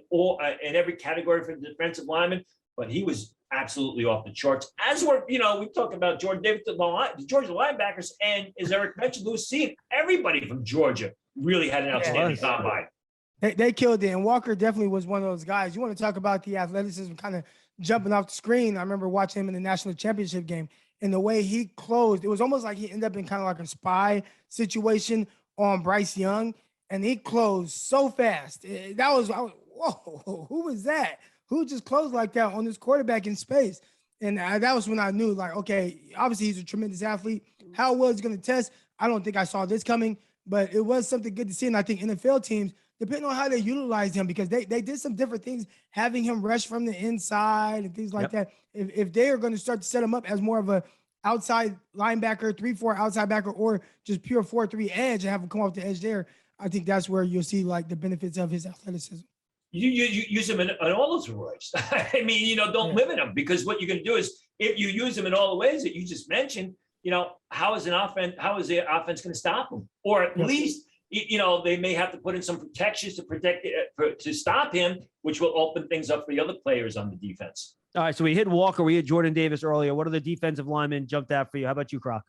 every category for the defensive lineman, but he was absolutely off the charts. As we're, we talk about Jordan Davis, the Georgia linebackers, and as Eric mentioned, Lewis Cine, everybody from Georgia really had an outstanding combine. They killed it, and Walker definitely was one of those guys. You want to talk about the athleticism kind of jumping off the screen. I remember watching him in the national championship game, and the way he closed, it was almost like he ended up in kind of like a spy situation on Bryce Young, and he closed so fast. I was whoa, who was that? Who just closed like that on this quarterback in space? And that was when I knew, like, okay, obviously he's a tremendous athlete. How well he's going to test, I don't think I saw this coming, but it was something good to see. And I think NFL teams, depending on how they utilize him, because they did some different things, having him rush from the inside and things like that. If they are going to start to set him up as more of a outside linebacker, 3-4 outside backer, or just pure 4-3 edge and have him come off the edge there, I think that's where you'll see like the benefits of his athleticism. You use him in all those ways. I mean, don't limit him, because what you're going to do is, if you use him in all the ways that you just mentioned, how is the offense going to stop him? Or at least, they may have to put in some protections to stop him, which will open things up for the other players on the defense. All right, so we hit Walker, we hit Jordan Davis earlier. What are the defensive linemen jumped out for you? How about you, Croc?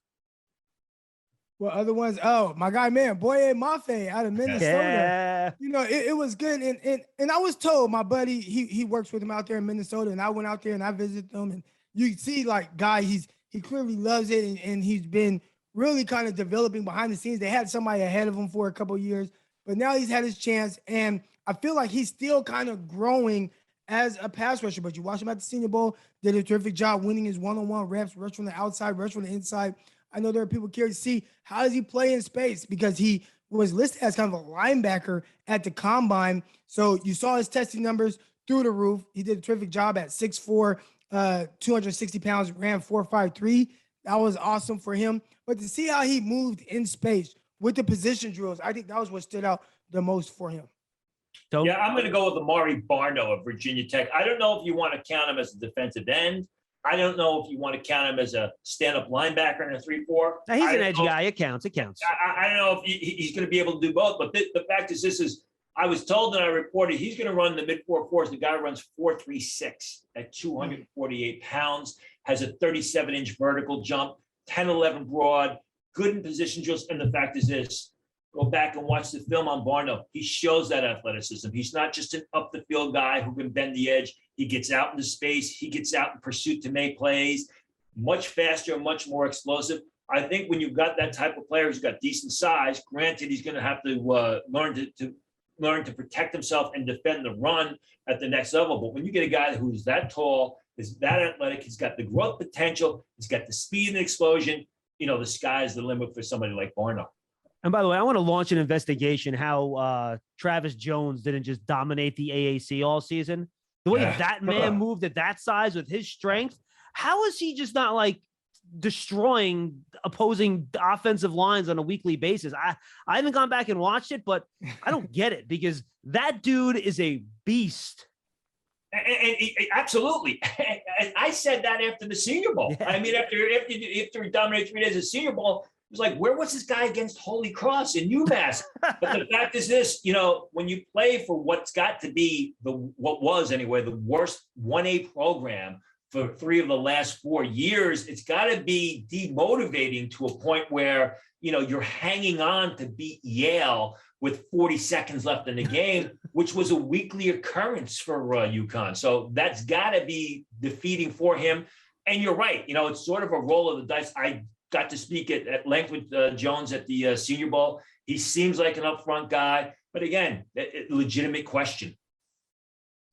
Well, other ones, my guy, man, Boye Mafe out of Minnesota. Yeah. It was good. And I was told, my buddy, he works with him out there in Minnesota, and I went out there and I visited them, and you see, like, guy, he clearly loves it, and he's been really kind of developing behind the scenes. They had somebody ahead of him for a couple of years, but now he's had his chance, and I feel like he's still kind of growing as a pass rusher. But you watch him at the Senior Bowl, did a terrific job winning his one-on-one reps, rush from the outside, rush from the inside. I know there are people curious to see, how does he play in space, because he was listed as kind of a linebacker at the combine. So you saw his testing numbers through the roof. He did a terrific job at 6'4", 260 pounds, ran 4.53. That was awesome for him. But to see how he moved in space with the position drills, I think that was what stood out the most for him. Yeah, I'm going to go with Amari Barno of Virginia Tech. I don't know if you want to count him as a defensive end. I don't know if you want to count him as a stand-up linebacker in a 3-4. Now, he's an edge guy. It counts. I don't know if he's going to be able to do both. But the fact is, I was told, and I reported, he's going to run the mid-4.4s. The guy runs 4.36 at 248 pounds, has a 37-inch vertical jump, 10-11 broad, good in position drills. And the fact is this, go back and watch the film on Barno. He shows that athleticism. He's not just an up-the-field guy who can bend the edge. He gets out into space. He gets out in pursuit to make plays. much faster, much more explosive. I think when you've got that type of player who's got decent size, granted, he's going to have to learn to protect himself and defend the run at the next level. But when you get a guy who's that tall, is that athletic, he's got the growth potential, he's got the speed and explosion, the sky's the limit for somebody like Barno. And by the way, I want to launch an investigation how Travis Jones didn't just dominate the AAC all season. The way that man moved at that size with his strength, how is he just not like destroying opposing offensive lines on a weekly basis? I haven't gone back and watched it, but I don't get it because that dude is a beast. And absolutely. I said that after the Senior Bowl. Yeah. I mean, after he dominated 3 days of Senior Bowl, it was like, where was this guy against Holy Cross in UMass? But the fact is this, when you play for what's got to be what was anyway, the worst 1A program for 3 of the last 4 years, it's got to be demotivating to a point where, you're hanging on to beat Yale with 40 seconds left in the game, which was a weekly occurrence for UConn. So that's got to be defeating for him. And you're right. It's sort of a roll of the dice. I got to speak at length with Jones at the Senior Bowl. He seems like an upfront guy. But again, legitimate question.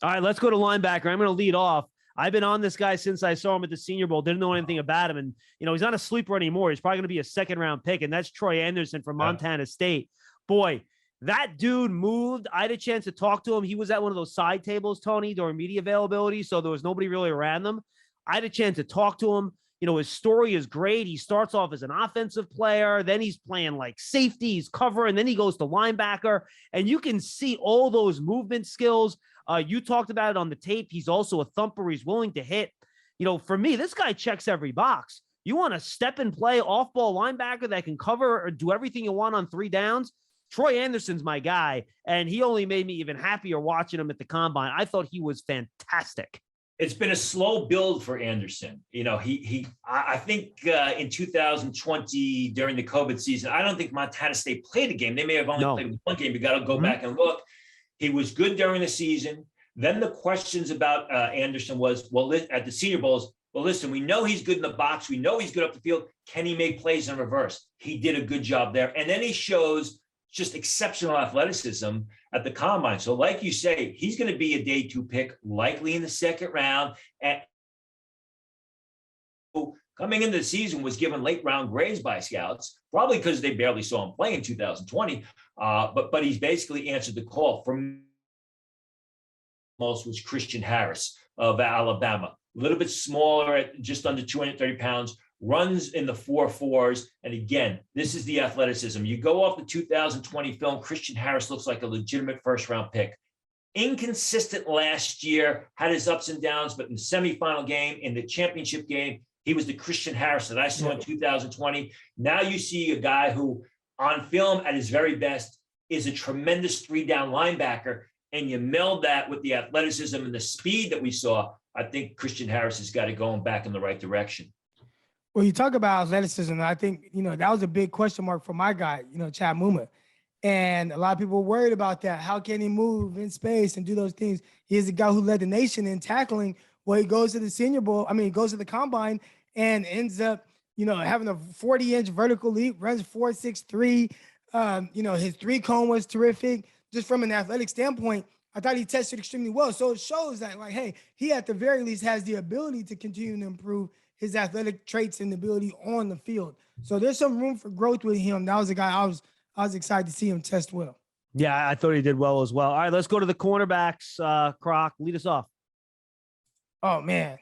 All right, let's go to linebacker. I'm going to lead off. I've been on this guy since I saw him at the Senior Bowl. Didn't know anything about him. And, he's not a sleeper anymore. He's probably going to be a second-round pick, and that's Troy Anderson from Montana State. Boy, that dude moved. I had a chance to talk to him. He was at one of those side tables, Tony, during media availability, so there was nobody really around them. I had a chance to talk to him. His story is great. He starts off as an offensive player. Then he's playing like safety, he's cover, and then he goes to linebacker. And you can see all those movement skills. You talked about it on the tape. He's also a thumper. He's willing to hit. For me, this guy checks every box. You want a step and play off-ball linebacker that can cover or do everything you want on 3 downs? Troy Anderson's my guy, and he only made me even happier watching him at the combine. I thought he was fantastic. It's been a slow build for Anderson. I think in 2020 during the COVID season, I don't think Montana State played a game. They may have only played one game. You got to go back and look. He was good during the season. Then the questions about Anderson was, at the Senior Bowls, listen, we know he's good in the box. We know he's good up the field. Can he make plays in reverse? He did a good job there. And then he shows just exceptional athleticism at the combine. So like you say, he's going to be a day 2 pick, likely in the 2nd round. And coming into the season was given late round grades by scouts, probably because they barely saw him play in 2020. But he's basically answered the call. For most was Christian Harris of Alabama, a little bit smaller at just under 230 pounds, runs in the 4.4s. And again, this is the athleticism. You go off the 2020 film, Christian Harris looks like a legitimate 1st-round pick. Inconsistent last year, had his ups and downs, but in the semifinal game, in the championship game, he was the Christian Harris that I saw in 2020. Now you see a guy who, on film at his very best, is a tremendous 3-down linebacker, and you meld that with the athleticism and the speed that we saw. I think Christian Harris has got it going back in the right direction. Well, you talk about athleticism, and I think, that was a big question mark for my guy, Chad Muma. And a lot of people were worried about that. How can he move in space and do those things? He is a guy who led the nation in tackling. Well, he goes to the Senior Bowl. He goes to the combine and ends up, having a 40-inch vertical leap, runs 4.63. His 3-cone was terrific. Just from an athletic standpoint, I thought he tested extremely well. So it shows that, hey, he at the very least has the ability to continue to improve his athletic traits and ability on the field. So there's some room for growth with him. That was a guy I was excited to see him test well. Yeah, I thought he did well as well. All right, let's go to the cornerbacks. Croc, lead us off. Oh, man.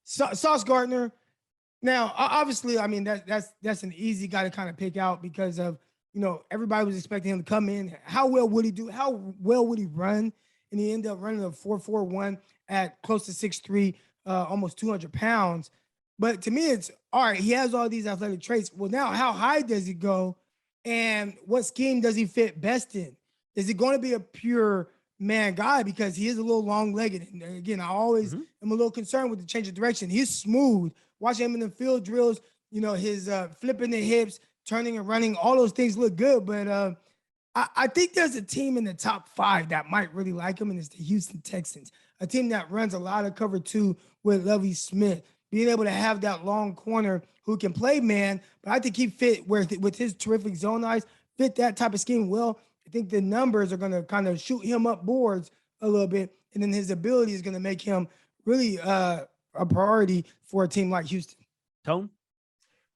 Sauce Gardner. Now, obviously, that's an easy guy to kind of pick out because of, everybody was expecting him to come in. How well would he do? How well would he run? And he ended up running a 4.41 at close to 6'3", almost 200 pounds. But to me, it's all right. He has all these athletic traits. Well, now how high does he go? And what scheme does he fit best in? Is he going to be a pure man guy? Because he is a little long-legged. And again, I always am a little concerned with the change of direction. He's smooth. Watching him in the field drills, his flipping the hips, turning and running, all those things look good. But I think there's a team in the top 5 that might really like him, and it's the Houston Texans, a team that runs a lot of cover 2 with Lovie Smith. being able to have that long corner who can play man, but I think he fit with his terrific zone eyes, fit that type of scheme well. I think the numbers are going to kind of shoot him up boards a little bit, and then his ability is going to make him really a priority for a team like Houston. Tone?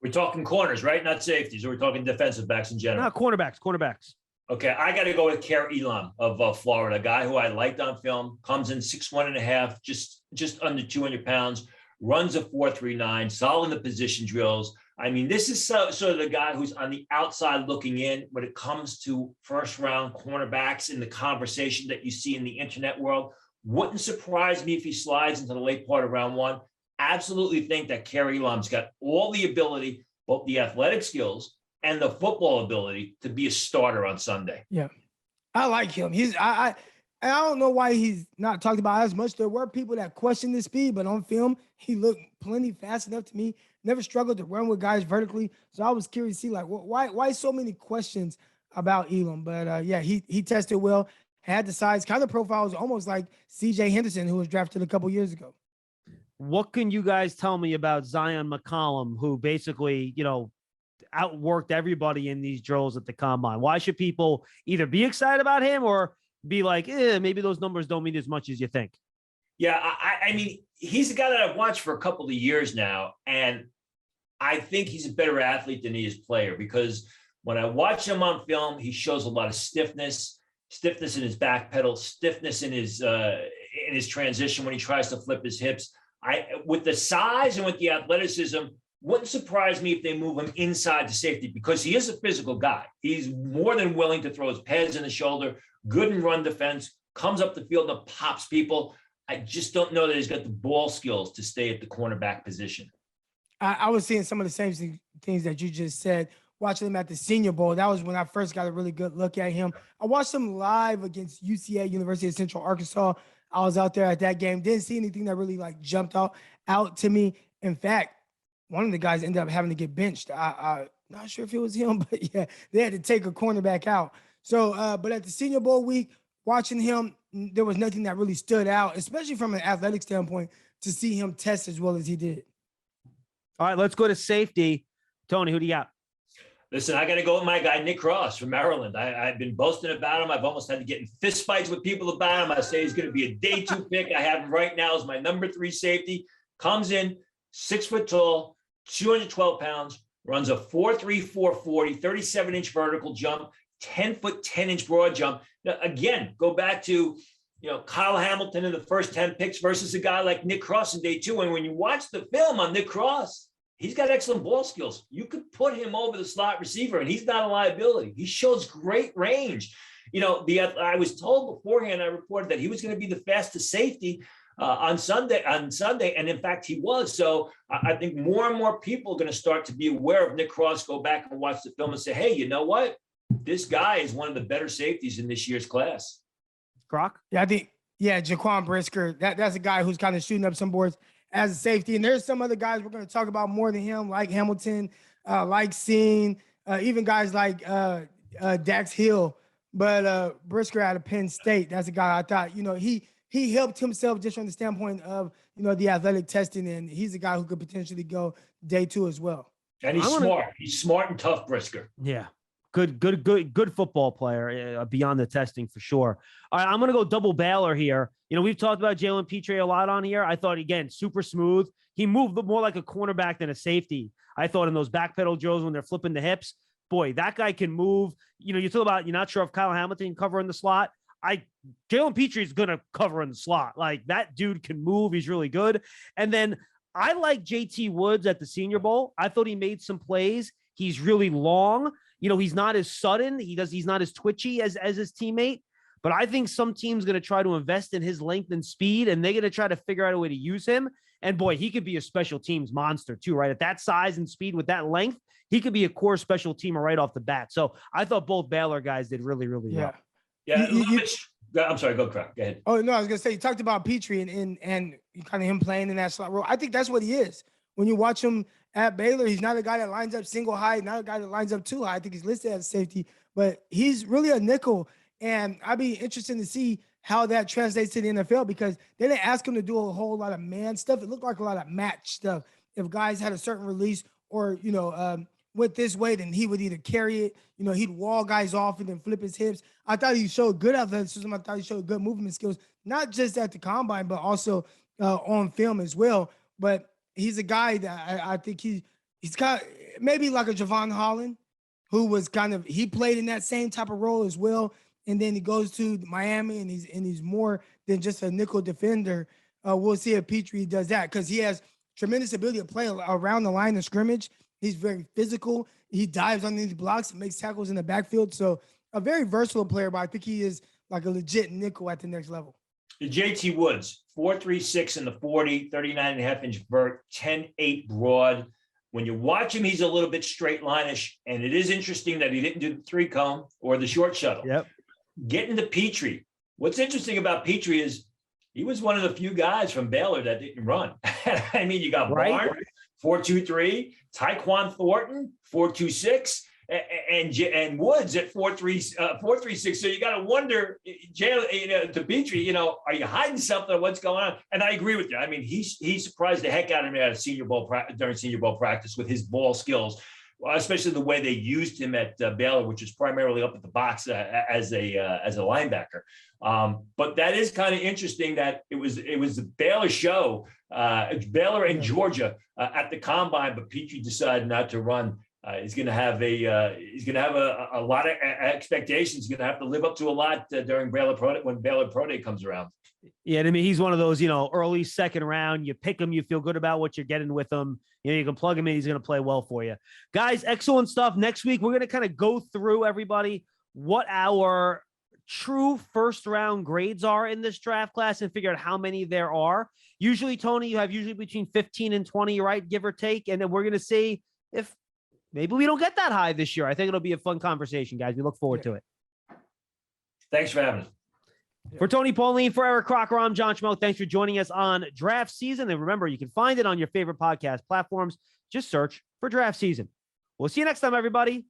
We're talking corners, right? Not safeties, or we're talking defensive backs in general. No, cornerbacks. Okay, I got to go with Kerr Elam of Florida, a guy who I liked on film, comes in 6'1.5", just under 200 pounds, runs a 4.39, solid in the position drills. I mean, this is sort of the guy who's on the outside looking in when it comes to first-round cornerbacks in the conversation that you see in the internet world. Wouldn't surprise me if he slides into the late part of round one. Absolutely think that Kerr Elam's got all the ability, both the athletic skills and the football ability to be a starter on Sunday. Yeah, I like him. I don't know why he's not talked about as much. There were people that questioned his speed, but on film, he looked plenty fast enough to me. Never struggled to run with guys vertically. So I was curious to see, like, why so many questions about Elam? But yeah, he tested well, had the size, kind of profiles almost like C.J. Henderson, who was drafted a couple years ago. What can you guys tell me about Zion McCollum, who basically, outworked everybody in these drills at the combine? Why should people either be excited about him or be like, maybe those numbers don't mean as much as you think? Yeah, I mean, he's a guy that I've watched for a couple of years now, and I think he's a better athlete than he is player, because when I watch him on film, he shows a lot of stiffness in his back pedal, stiffness in his transition when he tries to flip his hips. With the size and with the athleticism, wouldn't surprise me if they move him inside to safety, because he is a physical guy. He's more than willing to throw his pads in the shoulder, good in run defense, comes up the field and pops people. I just don't know that he's got the ball skills to stay at the cornerback position. I was seeing some of the same things that you just said, watching him at the Senior Bowl. That was when I first got a really good look at him. I watched him live against UCA, University of Central Arkansas. I was out there at that game. Didn't see anything that really jumped out to me. In fact, one of the guys ended up having to get benched. I'm not sure if it was him, but yeah, they had to take a cornerback out. So, but at the Senior Bowl week, watching him, there was nothing that really stood out, especially from an athletic standpoint, to see him test as well as he did. All right, let's go to safety. Tony, who do you got? Listen, I got to go with my guy, Nick Cross from Maryland. I've been boasting about him. I've almost had to get in fist fights with people about him. I say he's going to be a day 2 pick. I have him right now as my number 3 safety. Comes in 6 foot tall, 212 pounds, runs a 4.3, 4.40, 37-inch vertical jump, 10 foot, 10-inch broad jump. Now, again, go back to, Kyle Hamilton in the first 10 picks versus a guy like Nick Cross in day 2. And when you watch the film on Nick Cross, he's got excellent ball skills. You could put him over the slot receiver, and he's not a liability. He shows great range. I was told beforehand, I reported that he was going to be the fastest safety on Sunday, and in fact, he was. So I think more and more people are going to start to be aware of Nick Cross, go back and watch the film and say, hey, you know what? This guy is one of the better safeties in this year's class. Croc? Yeah, I think, Jaquan Brisker, that's a guy who's kind of shooting up some boards as a safety. And there's some other guys we're going to talk about more than him, like Hamilton, like Seen, even guys like Dax Hill. But Brisker out of Penn State, that's a guy I thought, he helped himself just from the standpoint of, the athletic testing. And he's a guy who could potentially go day 2 as well. And he's smart. He's smart and tough, Brisker. Yeah. Good football player beyond the testing for sure. All right, I'm going to go double Baylor here. We've talked about Jalen Petre a lot on here. I thought, again, super smooth. He moved more like a cornerback than a safety. I thought in those backpedal drills when they're flipping the hips, boy, that guy can move. You talk about, you're not sure if Kyle Hamilton can cover in the slot. Jalen Petre is going to cover in the slot. Like, that dude can move. He's really good. And then I like JT Woods at the Senior Bowl. I thought he made some plays. He's really long. He's not as sudden. He's not as twitchy as his teammate, but I think some team's going to try to invest in his length and speed, and they're going to try to figure out a way to use him. And boy, he could be a special teams monster too, right? At that size and speed with that length, he could be a core special teamer right off the bat. So I thought both Baylor guys did really, really well. Yeah. I'm sorry, go Croc. Go ahead. Oh, no, I was going to say, you talked about Petrie and kind of him playing in that slot role. I think that's what he is. When you watch him at Baylor, he's not a guy that lines up single high, not a guy that lines up too high. I think he's listed as safety, but he's really a nickel. And I'd be interested to see how that translates to the NFL, because they didn't ask him to do a whole lot of man stuff. It looked like a lot of match stuff. If guys had a certain release or, went this way, then he would either carry it, he'd wall guys off and then flip his hips. I thought he showed good athleticism. I thought he showed good movement skills, not just at the combine, but also on film as well. But he's a guy that I think he's got maybe like a Javon Holland, who was he played in that same type of role as well. And then he goes to Miami and he's more than just a nickel defender. We'll see if Petrie does that, because he has tremendous ability to play around the line of scrimmage. He's very physical. He dives on these blocks and makes tackles in the backfield. So a very versatile player, but I think he is like a legit nickel at the next level. JT Woods, 4.36 in the 40, 39.5-inch vert, 10.8 broad. When you watch him, he's a little bit straight lineish, and it is interesting that he didn't do the 3-cone or the short shuttle. Yep. Getting to Petrie. What's interesting about Petrie is he was one of the few guys from Baylor that didn't run. I mean, you got Barnes, 4.23, Tyquan Thornton, 4.26, and Woods at 4.36. So you got to wonder, to Petrie, are you hiding something? What's going on? And I agree with you. I mean, he surprised the heck out of me at during Senior Bowl practice with his ball skills, especially the way they used him at Baylor, which is primarily up at the box as a linebacker. But that is kind of interesting that it was the Baylor show, Baylor and Georgia at the combine, but Petrie decided not to run. He's going to have a lot of expectations. He's going to have to live up to a lot during when Baylor Pro Day comes around. Yeah, I mean, he's one of those, early second round. You pick him, you feel good about what you're getting with him. You can plug him in. He's going to play well for you. Guys, excellent stuff. Next week, we're going to kind of go through, everybody, what our true first-round grades are in this draft class and figure out how many there are. Usually, Tony, you have between 15 and 20, right, give or take. And then we're going to see if maybe we don't get that high this year. I think it'll be a fun conversation, guys. We look forward to it. Thanks for having us. For Tony Pauline, for Eric Crocker, I'm John Schmeelk. Thanks for joining us on Draft Season. And remember, you can find it on your favorite podcast platforms. Just search for Draft Season. We'll see you next time, everybody.